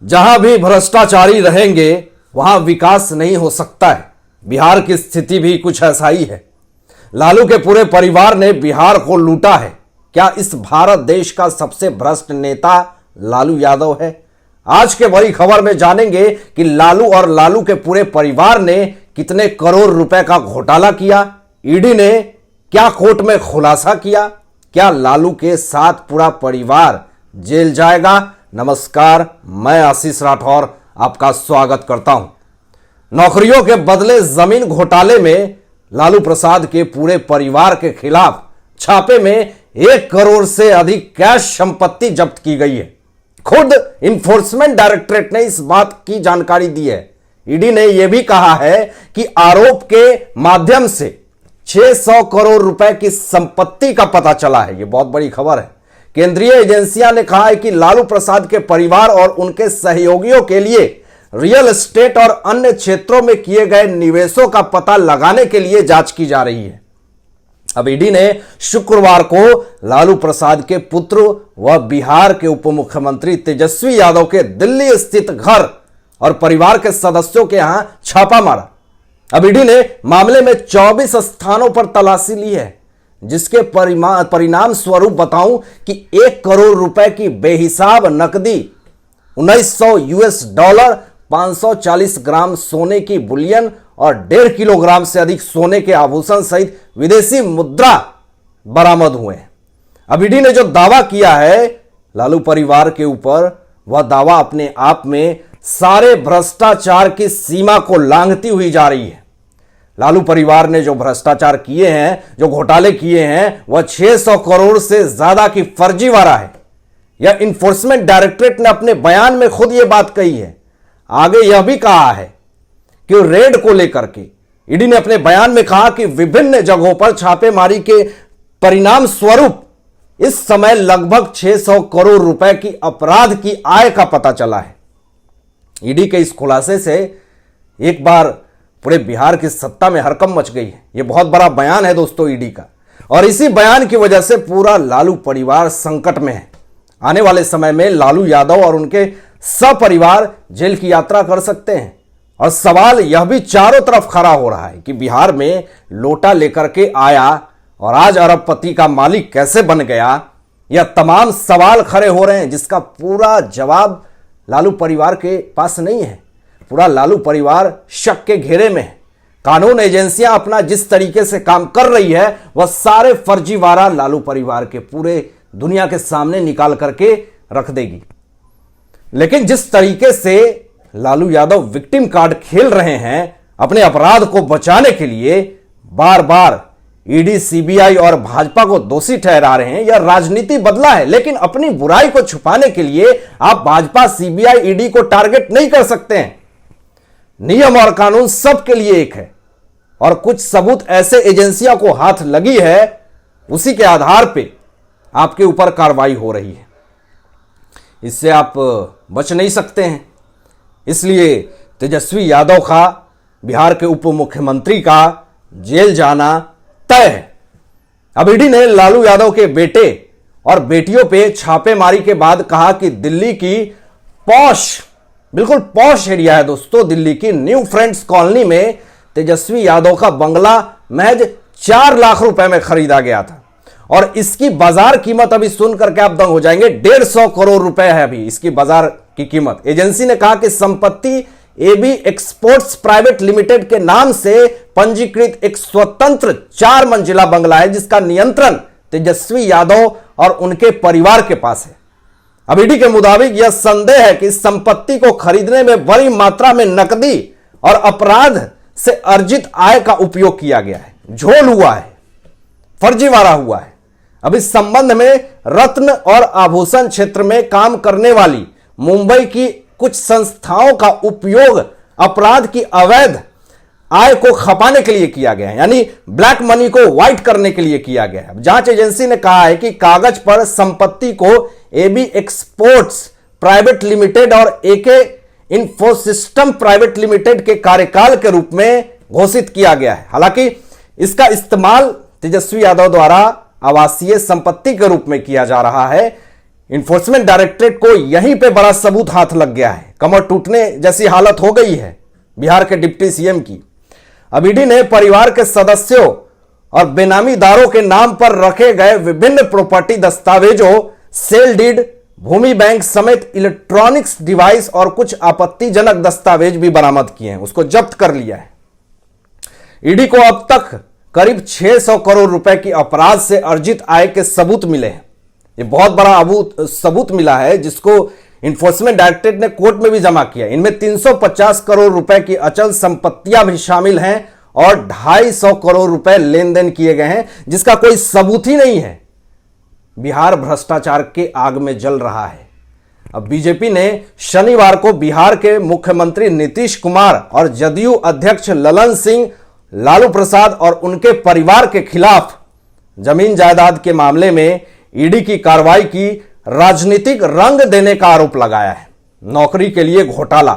जहां भी भ्रष्टाचारी रहेंगे वहां विकास नहीं हो सकता है। बिहार की स्थिति भी कुछ ऐसा ही है। लालू के पूरे परिवार ने बिहार को लूटा है। क्या इस भारत देश का सबसे भ्रष्ट नेता लालू यादव है? आज के बड़ी खबर में जानेंगे कि लालू और लालू के पूरे परिवार ने कितने करोड़ रुपए का घोटाला किया। ईडी ने क्या कोर्ट में खुलासा किया? क्या लालू के साथ पूरा परिवार जेल जाएगा? नमस्कार, मैं आशीष राठौर आपका स्वागत करता हूं। नौकरियों के बदले जमीन घोटाले में लालू प्रसाद के पूरे परिवार के खिलाफ छापे में 1 करोड़ से अधिक कैश संपत्ति जब्त की गई है। खुद इन्फोर्समेंट डायरेक्टरेट ने इस बात की जानकारी दी है। ईडी ने यह भी कहा है कि आरोप के माध्यम से 600 करोड़ रुपए की संपत्ति का पता चला है। यह बहुत बड़ी खबर है। केंद्रीय एजेंसियां ने कहा है कि लालू प्रसाद के परिवार और उनके सहयोगियों के लिए रियल एस्टेट और अन्य क्षेत्रों में किए गए निवेशों का पता लगाने के लिए जांच की जा रही है। अब ईडी ने शुक्रवार को लालू प्रसाद के पुत्र व बिहार के उप मुख्यमंत्री तेजस्वी यादव के दिल्ली स्थित घर और परिवार के सदस्यों के यहां छापा मारा। अब ईडी ने मामले में 24 स्थानों पर तलाशी ली है, जिसके परिणाम स्वरूप बताऊं कि 1 करोड़ रुपए की बेहिसाब नकदी, 1900 यूएस डॉलर, 540 ग्राम सोने की बुलियन और 1.5 किलोग्राम से अधिक सोने के आभूषण सहित विदेशी मुद्रा बरामद हुए हैं। अब ईडी ने जो दावा किया है लालू परिवार के ऊपर, वह दावा अपने आप में सारे भ्रष्टाचार की सीमा को लांघती हुई जा रही है। लालू परिवार ने जो भ्रष्टाचार किए हैं, जो घोटाले किए हैं, वह 600 करोड़ से ज्यादा की फर्जीवाड़ा है। यह इन्फोर्समेंट डायरेक्टरेट ने अपने बयान में खुद यह बात कही है। आगे यह भी कहा है कि रेड को लेकर के ईडी ने अपने बयान में कहा कि विभिन्न जगहों पर छापेमारी के परिणाम स्वरूप इस समय लगभग 600 करोड़ रुपए की अपराध की आय का पता चला है। ईडी के इस खुलासे से एक बार पूरे बिहार की सत्ता में हड़कंप मच गई है। यह बहुत बड़ा बयान है दोस्तों ईडी का, और इसी बयान की वजह से पूरा लालू परिवार संकट में है। आने वाले समय में लालू यादव और उनके सपरिवार जेल की यात्रा कर सकते हैं। और सवाल यह भी चारों तरफ खड़ा हो रहा है कि बिहार में लोटा लेकर के आया और आज अरबपति का मालिक कैसे बन गया। यह तमाम सवाल खड़े हो रहे हैं, जिसका पूरा जवाब लालू परिवार के पास नहीं है। पूरा लालू परिवार शक के घेरे में है। कानून एजेंसियां अपना जिस तरीके से काम कर रही है, वह सारे फर्जीवाड़ा लालू परिवार के पूरे दुनिया के सामने निकाल करके रख देगी। लेकिन जिस तरीके से लालू यादव विक्टिम कार्ड खेल रहे हैं अपने अपराध को बचाने के लिए, बार बार ईडी, सीबीआई और भाजपा को दोषी ठहरा रहे हैं। यह राजनीति बदला है, लेकिन अपनी बुराई को छुपाने के लिए आप भाजपा, सीबीआई, ईडी को टारगेट नहीं कर सकते हैं। नियम और कानून सबके लिए एक है, और कुछ सबूत ऐसे एजेंसियों को हाथ लगी है, उसी के आधार पे आपके ऊपर कार्रवाई हो रही है। इससे आप बच नहीं सकते हैं। इसलिए तेजस्वी यादव का, बिहार के उप मुख्यमंत्री का जेल जाना तय है। अब ईडी ने लालू यादव के बेटे और बेटियों पे छापेमारी के बाद कहा कि दिल्ली की बिल्कुल पॉश एरिया है दोस्तों, दिल्ली की न्यू फ्रेंड्स कॉलोनी में तेजस्वी यादव का बंगला महज 4 लाख रुपए में खरीदा गया था। और इसकी बाजार कीमत अभी सुन करके आप दंग हो जाएंगे, 150 करोड़ रुपए है अभी इसकी बाजार की कीमत। एजेंसी ने कहा कि संपत्ति एबी एक्सपोर्ट्स प्राइवेट लिमिटेड के नाम से पंजीकृत एक स्वतंत्र 4 मंजिला बंगला है, जिसका नियंत्रण तेजस्वी यादव और उनके परिवार के पास है। अब ईडी के मुताबिक यह संदेह है कि इस संपत्ति को खरीदने में बड़ी मात्रा में नकदी और अपराध से अर्जित आय का उपयोग किया गया है, झोल हुआ है, फर्जीवाड़ा हुआ है। अब इस संबंध में रत्न और आभूषण क्षेत्र में काम करने वाली मुंबई की कुछ संस्थाओं का उपयोग अपराध की अवैध आय को खपाने के लिए किया गया है, यानी ब्लैक मनी को व्हाइट करने के लिए किया गया है। जांच एजेंसी ने कहा है कि कागज पर संपत्ति को एबी एक्सपोर्ट्स प्राइवेट लिमिटेड और एके इन्फोसिस्टम प्राइवेट लिमिटेड के कार्यकाल के रूप में घोषित किया गया है। हालांकि इसका इस्तेमाल तेजस्वी यादव द्वारा आवासीय संपत्ति के रूप में किया जा रहा है। इन्फोर्समेंट डायरेक्टरेट को यहीं पे बड़ा सबूत हाथ लग गया है। कमर टूटने जैसी हालत हो गई है बिहार के डिप्टी सीएम की। अब ईडी ने परिवार के सदस्यों और बेनामीदारों के नाम पर रखे गए विभिन्न प्रॉपर्टी दस्तावेजों, सेल डीड, भूमि बैंक समेत इलेक्ट्रॉनिक्स डिवाइस और कुछ आपत्तिजनक दस्तावेज भी बरामद किए हैं, उसको जब्त कर लिया है। ईडी को अब तक करीब 600 करोड़ रुपए की अपराध से अर्जित आय के सबूत मिले हैं। ये बहुत बड़ा सबूत मिला है जिसको इन्फोर्समेंट डायरेक्टरेट ने कोर्ट में भी जमा किया। इनमें 350 करोड़ रुपए की अचल संपत्तियां भी शामिल हैं और 250 करोड़ रुपए लेन देन किए गए हैं, जिसका कोई सबूत ही नहीं है। बिहार भ्रष्टाचार के आग में जल रहा है। अब बीजेपी ने शनिवार को बिहार के मुख्यमंत्री नीतीश कुमार और जदयू अध्यक्ष ललन सिंह, लालू प्रसाद और उनके परिवार के खिलाफ जमीन जायदाद के मामले में ईडी की कार्रवाई की राजनीतिक रंग देने का आरोप लगाया है। नौकरी के लिए घोटाला।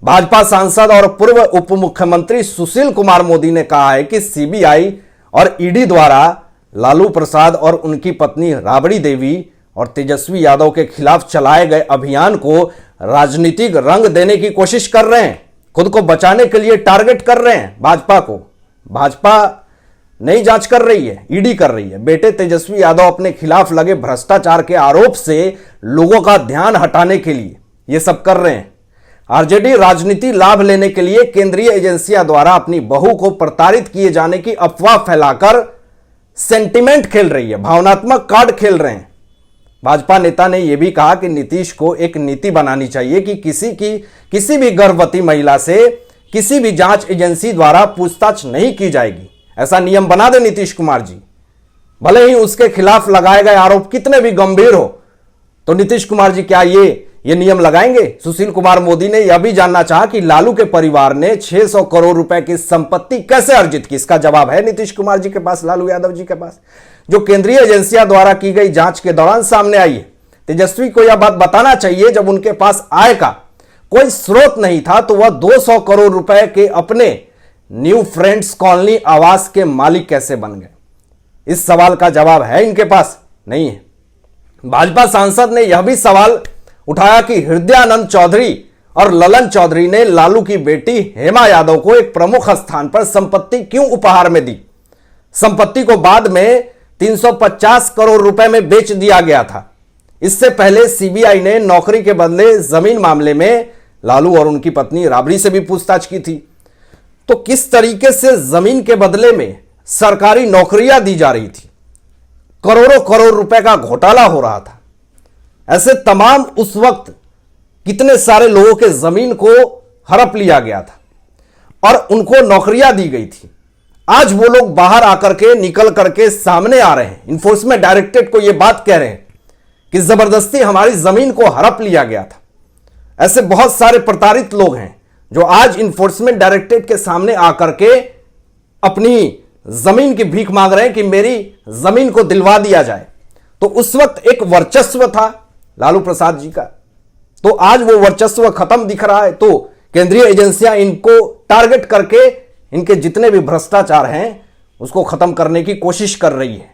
भाजपा सांसद और पूर्व उप मुख्यमंत्री सुशील कुमार मोदी ने कहा है कि सीबीआई और ईडी द्वारा लालू प्रसाद और उनकी पत्नी राबड़ी देवी और तेजस्वी यादव के खिलाफ चलाए गए अभियान को राजनीतिक रंग देने की कोशिश कर रहे हैं, खुद को बचाने के लिए टारगेट कर रहे हैं भाजपा को। भाजपा नई जांच कर रही है, ईडी कर रही है। बेटे तेजस्वी यादव अपने खिलाफ लगे भ्रष्टाचार के आरोप से लोगों का ध्यान हटाने के लिए यह सब कर रहे हैं। आरजेडी राजनीति लाभ लेने के लिए केंद्रीय एजेंसियां द्वारा अपनी बहू को प्रताड़ित किए जाने की अफवाह फैलाकर सेंटिमेंट खेल रही है, भावनात्मक कार्ड खेल रहे हैं। भाजपा नेता ने यह भी कहा कि नीतीश को एक नीति बनानी चाहिए कि किसी भी गर्भवती महिला से किसी भी जांच एजेंसी द्वारा पूछताछ नहीं की जाएगी। ऐसा नियम बना दे नीतीश कुमार जी। भले ही उसके खिलाफ लगाए गए आरोप कितने भी गंभीर हो, तो नीतीश कुमार जी क्या ये नियम लगाएंगे? सुशील कुमार मोदी ने यह भी जानना चाहा कि लालू के परिवार ने 600 करोड़ रुपए की संपत्ति कैसे अर्जित की। इसका जवाब है नीतीश कुमार जी के पास, लालू यादव जी के पास, जो केंद्रीय एजेंसियां द्वारा की गई जांच के दौरान सामने आई है। तेजस्वी को यह बात बताना चाहिए, जब उनके पास आय का कोई स्रोत नहीं था तो वह 200 करोड़ रुपए के अपने न्यू फ्रेंड्स कॉलोनी आवास के मालिक कैसे बन गए। इस सवाल का जवाब है इनके पास? नहीं है। भाजपा सांसद ने यह भी सवाल उठाया कि हृदयानंद चौधरी और ललन चौधरी ने लालू की बेटी हेमा यादव को एक प्रमुख स्थान पर संपत्ति क्यों उपहार में दी। संपत्ति को बाद में 350 करोड़ रुपए में बेच दिया गया था। इससे पहले सीबीआई ने नौकरी के बदले जमीन मामले में लालू और उनकी पत्नी राबड़ी से भी पूछताछ की थी। तो किस तरीके से जमीन के बदले में सरकारी नौकरियां दी जा रही थी, करोड़ों करोड़ रुपए का घोटाला हो रहा था। ऐसे तमाम उस वक्त कितने सारे लोगों के जमीन को हड़प लिया गया था और उनको नौकरियां दी गई थी। आज वो लोग बाहर आकर के निकल करके सामने आ रहे हैं, इन्फोर्समेंट डायरेक्टरेट को यह बात कह रहे हैं कि जबरदस्ती हमारी जमीन को हड़प लिया गया था। ऐसे बहुत सारे प्रताड़ित लोग हैं जो आज इन्फोर्समेंट डायरेक्टरेट के सामने आकर के अपनी जमीन की भीख मांग रहे हैं कि मेरी जमीन को दिलवा दिया जाए। तो उस वक्त एक वर्चस्व था लालू प्रसाद जी का, तो आज वो वर्चस्व खत्म दिख रहा है। तो केंद्रीय एजेंसियां इनको टारगेट करके इनके जितने भी भ्रष्टाचार हैं उसको खत्म करने की कोशिश कर रही है।